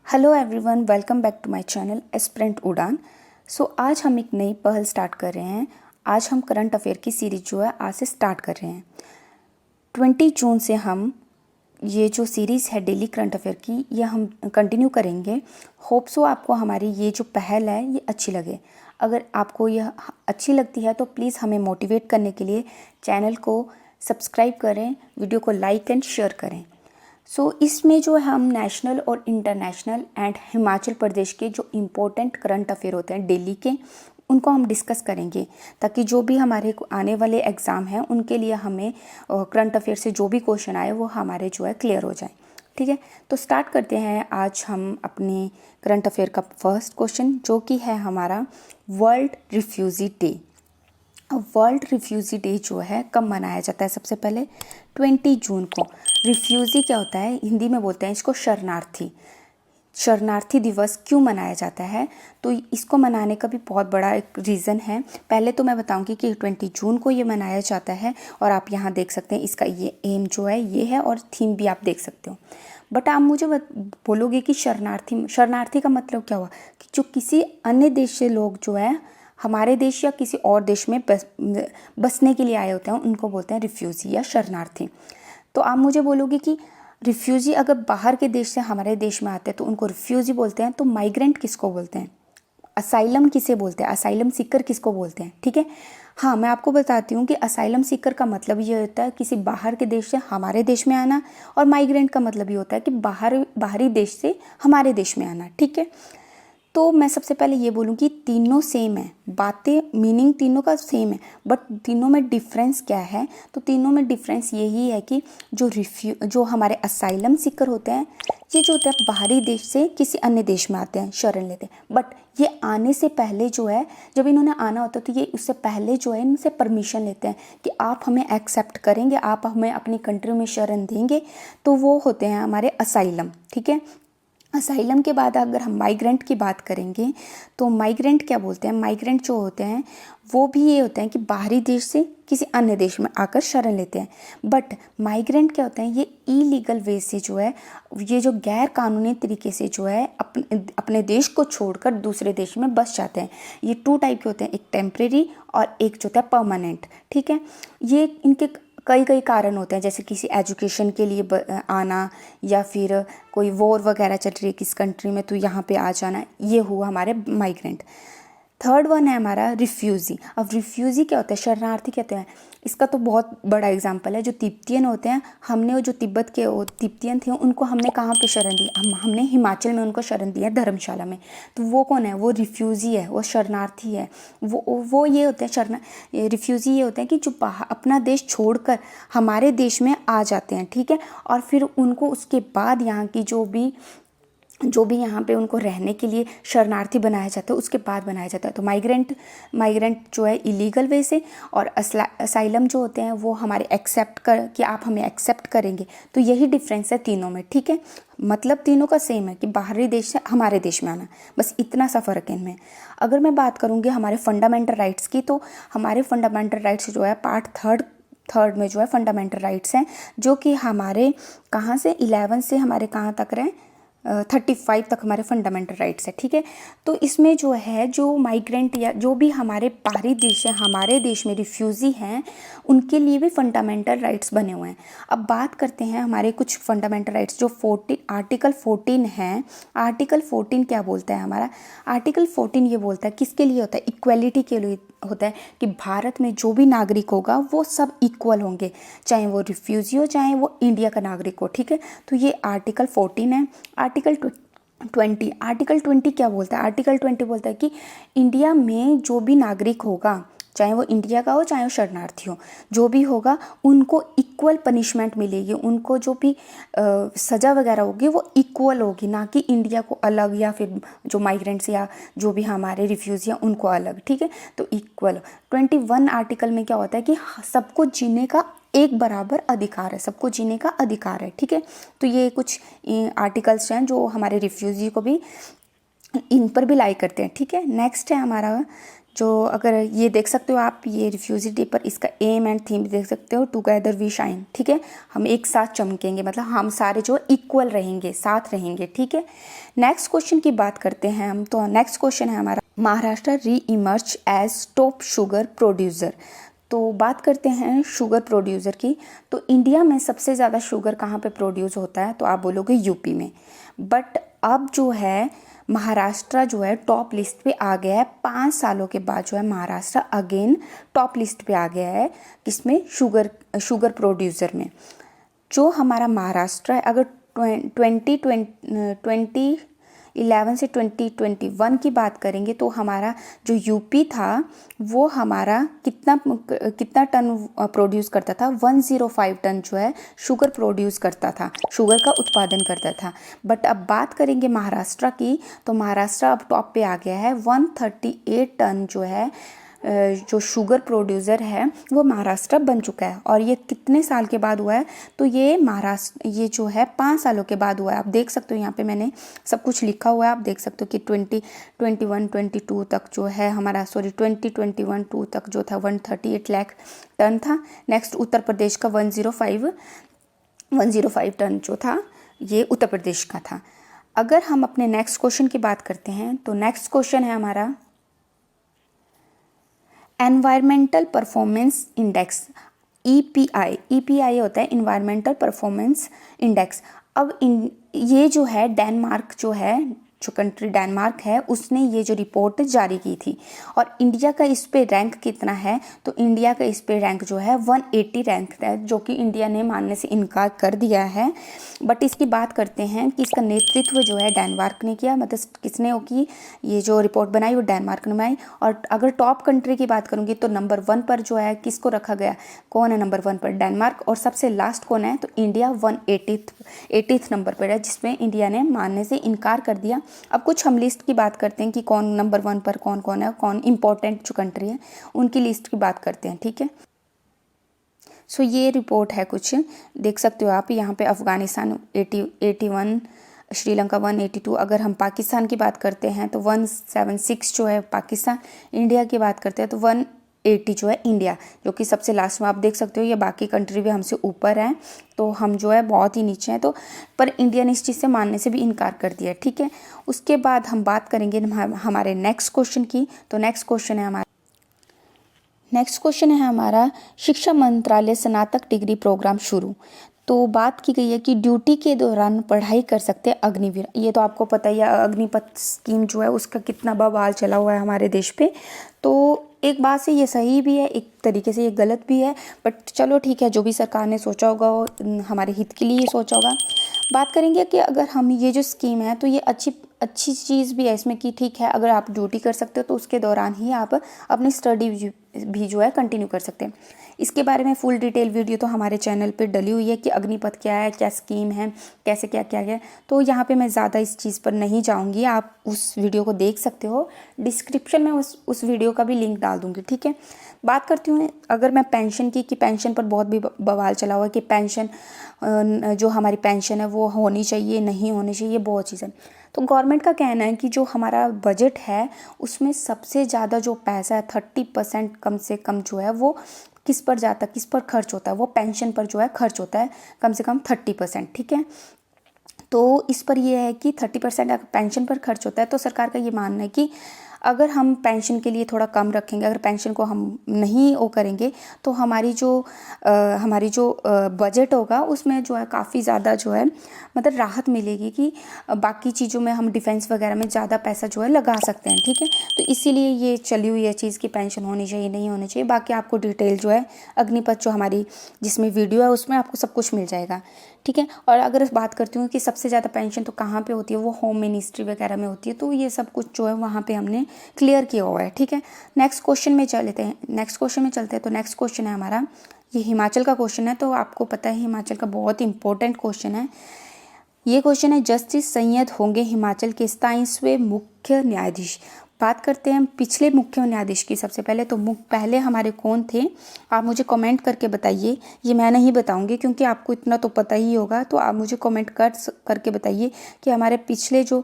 Hello everyone, welcome back to my channel aspirant Udaan. आज हम एक नई पहल स्टार्ट कर रहे हैं। आज हम करंट अफेयर की सीरीज जो है आज से स्टार्ट कर रहे हैं। 20 जून से हम ये जो सीरीज़ है डेली करंट अफेयर की, ये हम कंटिन्यू करेंगे। होप सो आपको हमारी ये जो पहल है ये अच्छी लगे। अगर आपको यह अच्छी लगती है तो प्लीज़ हमें मोटिवेट करने के लिए चैनल को सब्सक्राइब करें, वीडियो को लाइक एंड शेयर करें। इसमें जो है हम नेशनल और इंटरनेशनल एंड हिमाचल प्रदेश के जो इम्पोर्टेंट करंट अफेयर होते हैं दिल्ली के, उनको हम डिस्कस करेंगे ताकि जो भी हमारे आने वाले एग्ज़ाम हैं उनके लिए हमें करंट अफेयर से जो भी क्वेश्चन आए वो हमारे जो है क्लियर हो जाए। ठीक है, तो स्टार्ट करते हैं आज हम अपने करंट अफेयर का फर्स्ट क्वेश्चन, जो कि है हमारा world refugee day. World refugee day जो है कब मनाया जाता है? सबसे पहले 20 जून को। रिफ्यूज़ी क्या होता है? हिंदी में बोलते हैं इसको शरणार्थी। शरणार्थी दिवस क्यों मनाया जाता है? तो इसको मनाने का भी बहुत बड़ा एक रीज़न है। पहले तो मैं बताऊंगी कि 20 जून को ये मनाया जाता है, और आप यहाँ देख सकते हैं इसका ये एम जो है ये है, और थीम भी आप देख सकते हो। बट आप मुझे बोलोगे कि शरणार्थी का मतलब क्या हुआ? कि जो किसी अन्य देश से लोग जो है हमारे देश या किसी और देश में बसने के लिए आए होते हैं, उनको बोलते हैं रिफ्यूज़ी या शरणार्थी। तो आप मुझे बोलोगे कि रिफ्यूज़ी अगर बाहर के देश से हमारे देश में आते हैं तो उनको रिफ्यूज़ी बोलते हैं, तो माइग्रेंट किसको बोलते हैं? असाइलम किसे बोलते हैं? असाइलम सीकर किसको बोलते हैं? ठीक है, हाँ, मैं आपको बताती हूँ कि असाइलम सीकर का मतलब ये होता है किसी बाहर के देश से हमारे देश में आना, और माइग्रेंट का मतलब ये होता है कि बाहरी देश से हमारे देश में आना। ठीक है, तो मैं सबसे पहले ये बोलूँ कि तीनों सेम है, बातें मीनिंग तीनों का सेम है, बट तीनों में डिफरेंस क्या है? तो तीनों में डिफरेंस यही है कि जो हमारे असाइलम सीकर होते हैं, ये जो होते हैं बाहरी देश से किसी अन्य देश में आते हैं, शरण लेते हैं। बट ये आने से पहले जो है, जब इन्होंने आना होता है तो ये उससे पहले जो है इनसे परमिशन लेते हैं कि आप हमें एक्सेप्ट करेंगे, आप हमें अपनी कंट्री में शरण देंगे। तो वो होते हैं हमारे असाइलम। ठीक है, असाइलम के बाद अगर हम माइग्रेंट की बात करेंगे तो माइग्रेंट क्या बोलते हैं? माइग्रेंट जो होते हैं वो भी ये होते हैं कि बाहरी देश से किसी अन्य देश में आकर शरण लेते हैं। बट माइग्रेंट क्या होते हैं? ये इलीगल वे से जो है, ये जो गैर कानूनी तरीके से जो है अपने देश को छोड़कर दूसरे देश में बस जाते हैं। ये 2 टाइप के होते हैं, एक टेम्परेरी और एक जो होता है परमानेंट। ठीक है, ये इनके कई कारण होते हैं, जैसे किसी एजुकेशन के लिए आना, या फिर कोई वॉर वगैरह चल रही है किस कंट्री में तो यहाँ पे आ जाना। ये हुआ हमारे माइग्रेंट। थर्ड वन है हमारा रिफ्यूज़ी। अब रिफ्यूज़ी क्या होता है? शरणार्थी कहते हैं। इसका तो बहुत बड़ा एग्जांपल है, जो तिब्बतियन होते हैं, हमने जो तिब्बत के तिब्बतियन थे उनको हमने कहाँ पे शरण दी? हमने हिमाचल में उनको शरण दी है, धर्मशाला में। तो वो कौन है? वो रिफ्यूज़ी है, वो शरणार्थी है। वो ये होते हैं रिफ्यूज़ी ये होते हैं कि जो अपना देश छोड़कर हमारे देश में आ जाते हैं। ठीक है, और फिर उनको उसके बाद यहाँ की जो भी यहाँ पे उनको रहने के लिए शरणार्थी बनाया जाता है, उसके बाद बनाया जाता है। तो माइग्रेंट जो है इलीगल वे से, और असाइलम जो होते हैं वो हमारे एक्सेप्ट कर कि आप हमें एक्सेप्ट करेंगे। तो यही डिफरेंस है तीनों में। ठीक है, मतलब तीनों का सेम है कि बाहरी देश से हमारे देश में आना, बस इतना सा फ़र्क है इनमें। अगर मैं बात करूँगी हमारे फंडामेंटल राइट्स की, तो हमारे फंडामेंटल राइट्स जो है पार्ट थर्ड में जो है फंडामेंटल राइट्स हैं, जो कि हमारे कहाँ से 11 से हमारे कहाँ तक रहे, 35 तक हमारे फंडामेंटल राइट्स है। ठीक है, तो इसमें जो है जो माइग्रेंट या जो भी हमारे बाहरी देश है हमारे देश में रिफ्यूज़ी हैं, उनके लिए भी फंडामेंटल राइट्स बने हुए हैं। अब बात करते हैं हमारे कुछ फंडामेंटल राइट्स जो आर्टिकल 14 हैं। आर्टिकल 14 क्या बोलता है हमारा? आर्टिकल 14 ये बोलता है किसके लिए होता है? इक्वलिटी के लिए होता है कि भारत में जो भी नागरिक होगा वो सब इक्वल होंगे, चाहे वो रिफ्यूज़ी हो चाहे वो इंडिया का नागरिक हो। ठीक है, तो ये आर्टिकल 14 है। आर्टिकल 20 क्या बोलता है? आर्टिकल 20 बोलता है कि इंडिया में जो भी नागरिक होगा, चाहे वो इंडिया का हो चाहे वो शरणार्थी हो, जो भी होगा उनको इक्वल पनिशमेंट मिलेगी। उनको जो भी सज़ा वगैरह होगी वो इक्वल होगी, ना कि इंडिया को अलग या फिर जो माइग्रेंट्स या जो भी हमारे रिफ्यूजी हैं उनको अलग। ठीक है, तो इक्वल। 21 आर्टिकल में क्या होता है कि सबको जीने का एक बराबर अधिकार है, सबको जीने का अधिकार है। ठीक है, तो ये कुछ आर्टिकल्स हैं जो हमारे रिफ्यूजी को भी इन पर भी लाई करते हैं। ठीक है, नेक्स्ट है हमारा जो अगर ये देख सकते हो आप, ये रिफ्यूजी डे पर इसका एम एंड थीम देख सकते हो, टुगेदर वी शाइन। ठीक है, हम एक साथ चमकेंगे, मतलब हम सारे जो इक्वल रहेंगे, साथ रहेंगे। ठीक है, नेक्स्ट क्वेश्चन की बात करते हैं हम। तो नेक्स्ट क्वेश्चन है हमारा, Maharashtra reemerge as top sugar producer. तो बात करते हैं शुगर प्रोड्यूसर की। तो इंडिया में सबसे ज़्यादा शुगर कहाँ पे प्रोड्यूस होता है, तो आप बोलोगे यूपी में। बट अब जो है महाराष्ट्र जो है टॉप लिस्ट पे आ गया है। 5 सालों के बाद जो है महाराष्ट्र अगेन टॉप लिस्ट पे आ गया है, किसमें, शुगर प्रोड्यूसर में। जो हमारा महाराष्ट्र है, अगर 2011 से 2021 की बात करेंगे तो हमारा जो यूपी था वो हमारा कितना टन प्रोड्यूस करता था, 105 टन जो है शुगर प्रोड्यूस करता था, शुगर का उत्पादन करता था। बट अब बात करेंगे महाराष्ट्र की, तो महाराष्ट्र अब टॉप पे आ गया है। 138 टन जो है जो शुगर प्रोड्यूसर है वो महाराष्ट्र बन चुका है। और ये कितने साल के बाद हुआ है, तो ये महाराष्ट्र ये जो है 5 सालों के बाद हुआ है। आप देख सकते हो यहाँ पे मैंने सब कुछ लिखा हुआ है, आप देख सकते हो कि 2021-22 तक जो है हमारा 2021-22 तक जो था 138 लाख टन था। नेक्स्ट उत्तर प्रदेश का 105 टन जो था ये उत्तर प्रदेश का था। अगर हम अपने नेक्स्ट क्वेश्चन की बात करते हैं, तो नेक्स्ट क्वेश्चन है हमारा एनवायरमेंटल परफॉर्मेंस इंडेक्स, ईपीआई होता है इन्वायरमेंटल परफॉर्मेंस इंडेक्स। अब ये जो है डेनमार्क जो है, जो कंट्री डेनमार्क है, उसने ये जो रिपोर्ट जारी की थी। और इंडिया का इस पे रैंक कितना है, तो इंडिया का इस पे रैंक जो है 180 रैंक है, जो कि इंडिया ने मानने से इनकार कर दिया है। बट इसकी बात करते हैं कि इसका नेतृत्व जो है डेनमार्क ने किया, मतलब किसने हो की ये जो रिपोर्ट बनाई वो डेनमार्क ने बनाई। और अगर टॉप कंट्री की बात करूँगी तो नंबर 1 पर जो है किसको रखा गया, कौन है नंबर 1 पर, डेनमार्क। और सबसे लास्ट कौन है, तो इंडिया 180th नंबर पर है, जिसमें इंडिया ने मानने से इनकार कर दिया। अब कुछ हम लिस्ट की बात करते हैं कि कौन नंबर 1 पर कौन कौन है, कौन इंपॉर्टेंट जो कंट्री है उनकी लिस्ट की बात करते हैं। ठीक है, सो ये रिपोर्ट है, कुछ देख सकते हो आप यहाँ पे। अफगानिस्तान 81, श्रीलंका 182। अगर हम पाकिस्तान की बात करते हैं तो 176 जो है पाकिस्तान। इंडिया की बात करते हैं तो 180 जो है इंडिया, जो कि सबसे लास्ट में। आप देख सकते हो ये बाकी कंट्री भी हमसे ऊपर हैं, तो हम जो है बहुत ही नीचे हैं। तो पर इंडिया ने इस चीज़ से मानने से भी इनकार कर दिया। ठीक है, उसके बाद हम बात करेंगे हमारे नेक्स्ट क्वेश्चन की। तो नेक्स्ट क्वेश्चन है हमारा शिक्षा मंत्रालय स्नातक डिग्री प्रोग्राम शुरू। तो बात की गई है कि ड्यूटी के दौरान पढ़ाई कर सकते हैं अग्निवीर। ये तो आपको पता ही है, अग्निपथ स्कीम जो है उसका कितना बवाल चला हुआ है हमारे देश पे। तो एक बात से ये सही भी है, एक तरीके से ये गलत भी है, बट चलो ठीक है, जो भी सरकार ने सोचा होगा वो हमारे हित के लिए ही सोचा होगा। बात करेंगे कि अगर हम ये जो स्कीम है तो ये अच्छी चीज़ भी है इसमें कि ठीक है, अगर आप ड्यूटी कर सकते हो तो उसके दौरान ही आप अपनी स्टडी भी जो है कंटिन्यू कर सकते हैं। इसके बारे में फुल डिटेल वीडियो तो हमारे चैनल पे डली हुई है कि अग्निपथ क्या है, क्या स्कीम है, कैसे क्या किया गया। तो यहाँ पे मैं ज़्यादा इस चीज़ पर नहीं जाऊँगी, आप उस वीडियो को देख सकते हो। डिस्क्रिप्शन में उस वीडियो का भी लिंक डाल दूँगी। ठीक है, बात करती हूँ अगर मैं पेंशन की, कि पेंशन पर बहुत भी बवाल चला हुआ है कि पेंशन जो हमारी पेंशन है वो होनी चाहिए, नहीं होनी चाहिए, बहुत चीज़ें। तो गवर्नमेंट का कहना है कि जो हमारा बजट है उसमें सबसे ज़्यादा जो पैसा है 30% कम से कम जो है वो किस पर जाता है, किस पर खर्च होता है, वो पेंशन पर जो है खर्च होता है, कम से कम 30%। ठीक है, तो इस पर यह है कि 30% अगर पेंशन पर खर्च होता है तो सरकार का ये मानना है कि अगर हम पेंशन के लिए थोड़ा कम रखेंगे, अगर पेंशन को हम नहीं वो करेंगे तो हमारी जो बजट होगा उसमें जो है काफ़ी ज़्यादा जो है मतलब राहत मिलेगी कि बाकी चीज़ों में हम डिफेंस वगैरह में ज़्यादा पैसा जो है लगा सकते हैं। ठीक है, तो इसीलिए ये चली हुई है चीज़ कि पेंशन होनी चाहिए, नहीं होनी चाहिए। बाकी आपको डिटेल जो है अग्निपथ जो हमारी जिसमें वीडियो है उसमें आपको सब कुछ मिल जाएगा। ठीक है, और अगर बात करती हूँ कि सबसे ज़्यादा पेंशन तो कहाँ पे होती है, वो होम मिनिस्ट्री वगैरह में होती है। तो ये सब कुछ जो है वहाँ पे हमने क्लियर किया हुआ है। ठीक है, नेक्स्ट क्वेश्चन में चलते हैं। तो नेक्स्ट क्वेश्चन है हमारा, ये हिमाचल का क्वेश्चन है। तो आपको पता है हिमाचल का बहुत इंपॉर्टेंट क्वेश्चन है। ये क्वेश्चन है, जस्टिस सैयद होंगे हिमाचल के 27वें मुख्य न्यायाधीश। बात करते हैं हम पिछले मुख्य न्यायाधीश की। सबसे पहले तो पहले हमारे कौन थे, आप मुझे कमेंट करके बताइए। ये मैं नहीं बताऊंगी क्योंकि आपको इतना तो पता ही होगा, तो आप मुझे कमेंट करके बताइए कि हमारे पिछले जो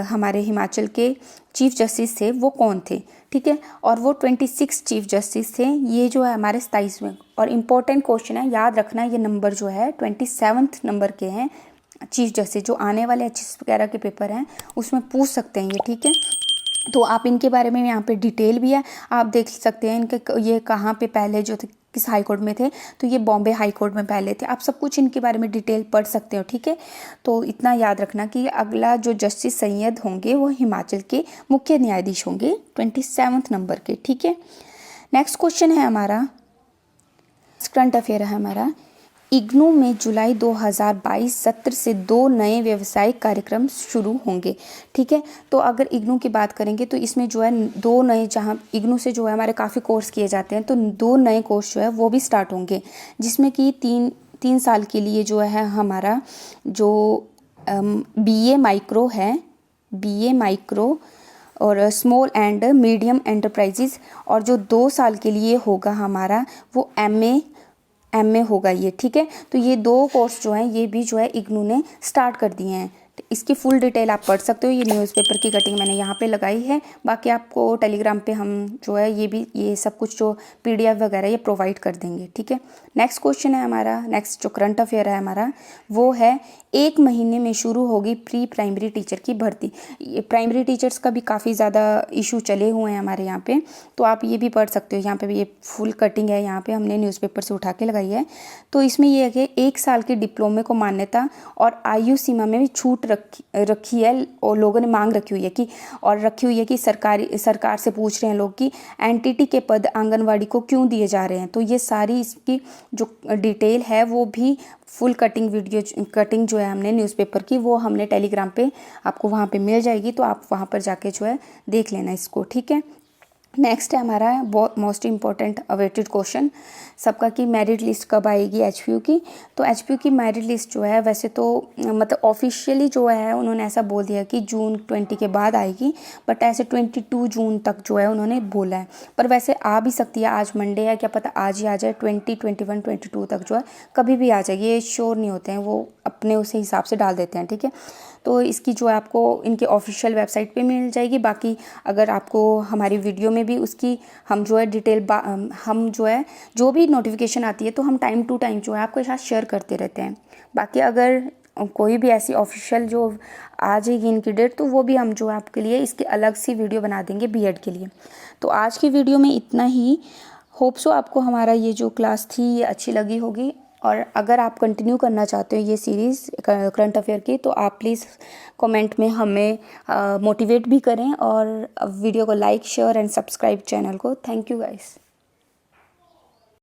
हमारे हिमाचल के चीफ जस्टिस थे वो कौन थे, ठीक है। और वो 26 चीफ जस्टिस थे, ये जो है हमारे 27वें। और इम्पोर्टेंट क्वेश्चन है, याद रखना ये नंबर जो है 27th नंबर के हैं चीफ जस्टिस। जो आने वाले एचएस वगैरह के पेपर हैं उसमें पूछ सकते हैं ये, ठीक है। तो आप इनके बारे में यहाँ पे डिटेल भी है, आप देख सकते हैं इनके ये कहाँ पे पहले जो थे, किस हाई कोर्ट में थे। तो ये बॉम्बे हाई कोर्ट में पहले थे। आप सब कुछ इनके बारे में डिटेल पढ़ सकते हो, ठीक है। तो इतना याद रखना कि अगला जो जस्टिस सैयद होंगे वो हिमाचल के मुख्य न्यायाधीश होंगे 27th नंबर के, ठीक है। नेक्स्ट क्वेश्चन है हमारा, करंट अफेयर है हमारा। इग्नू में जुलाई 2022 सत्र से 2 नए व्यावसायिक कार्यक्रम शुरू होंगे, ठीक है। तो अगर इग्नू की बात करेंगे तो इसमें जो है 2 नए, जहाँ इग्नू से जो है हमारे काफ़ी कोर्स किए जाते हैं, तो 2 नए कोर्स जो है वो भी स्टार्ट होंगे, जिसमें कि 3 साल के लिए जो है हमारा जो बीए माइक्रो है, बीए माइक्रो और स्मॉल एंड मीडियम एंटरप्राइजेज, और जो 2 साल के लिए होगा हमारा वो एमए होगा ये, ठीक है। तो ये 2 कोर्स जो हैं ये भी जो है इग्नू ने स्टार्ट कर दिए हैं। तो इसकी फुल डिटेल आप पढ़ सकते हो, ये न्यूज़पेपर की कटिंग मैंने यहाँ पे लगाई है। बाकी आपको टेलीग्राम पे हम जो है ये सब कुछ जो पीडीएफ वगैरह ये प्रोवाइड कर देंगे, ठीक है। नेक्स्ट क्वेश्चन है हमारा, नेक्स्ट जो करंट अफेयर है हमारा वो है 1 महीने में शुरू होगी प्री प्राइमरी टीचर की भर्ती। ये प्राइमरी टीचर्स का भी काफ़ी ज़्यादा इशू चले हुए हैं हमारे यहाँ पे, तो आप ये भी पढ़ सकते हो। यहाँ पे भी ये फुल कटिंग है, यहाँ पे हमने न्यूज़पेपर से उठा के लगाई है। तो इसमें ये है कि 1 साल के डिप्लोमे को मान्यता और आयु सीमा में भी छूट रखी है, और लोगों ने मांग रखी हुई है कि, और रखी हुई है कि सरकार से पूछ रहे हैं लोग कि एनटीटी के पद आंगनवाड़ी को क्यों दिए जा रहे हैं। तो ये सारी इसकी जो डिटेल है वो भी फुल कटिंग जो है हमने न्यूज़पेपर की, वो हमने टेलीग्राम पे आपको वहाँ पे मिल जाएगी, तो आप वहाँ पर जाके जो है देख लेना इसको, ठीक है। नेक्स्ट है हमारा बहुत मोस्ट इम्पॉर्टेंट अवेटेड क्वेश्चन सबका, कि मेरिट लिस्ट कब आएगी एचपीयू की। तो एचपीयू की मेरिट लिस्ट जो है वैसे तो मतलब ऑफिशियली जो है उन्होंने ऐसा बोल दिया कि जून 20 के बाद आएगी, बट ऐसे 22 जून तक जो है उन्होंने बोला है। पर वैसे आ भी सकती है, आज मंडे है, क्या पता आज ही आ जाए, 20, 21, 22 तक जो है कभी भी आ जाएगी, ये श्योर नहीं होते हैं, वो अपने उसी हिसाब से डाल देते हैं, ठीक है। तो इसकी जो है आपको इनके ऑफिशियल वेबसाइट पे मिल जाएगी। बाकी अगर आपको हमारी वीडियो में भी उसकी हम जो है डिटेल हम जो है जो भी नोटिफिकेशन आती है तो हम टाइम टू टाइम जो है आपके साथ शेयर करते रहते हैं। बाकी अगर कोई भी ऐसी ऑफिशियल जो आ जाएगी इनकी डेट, तो वो भी हम जो है आपके लिए इसकी अलग सी वीडियो बना देंगे बीएड के लिए। तो आज की वीडियो में इतना ही। होप सो आपको हमारा ये जो क्लास थी ये अच्छी लगी होगी, और अगर आप कंटिन्यू करना चाहते हो ये सीरीज़ करंट अफेयर की, तो आप प्लीज़ कमेंट में हमें मोटिवेट भी करें, और वीडियो को like share and subscribe channel को। Thank you guys.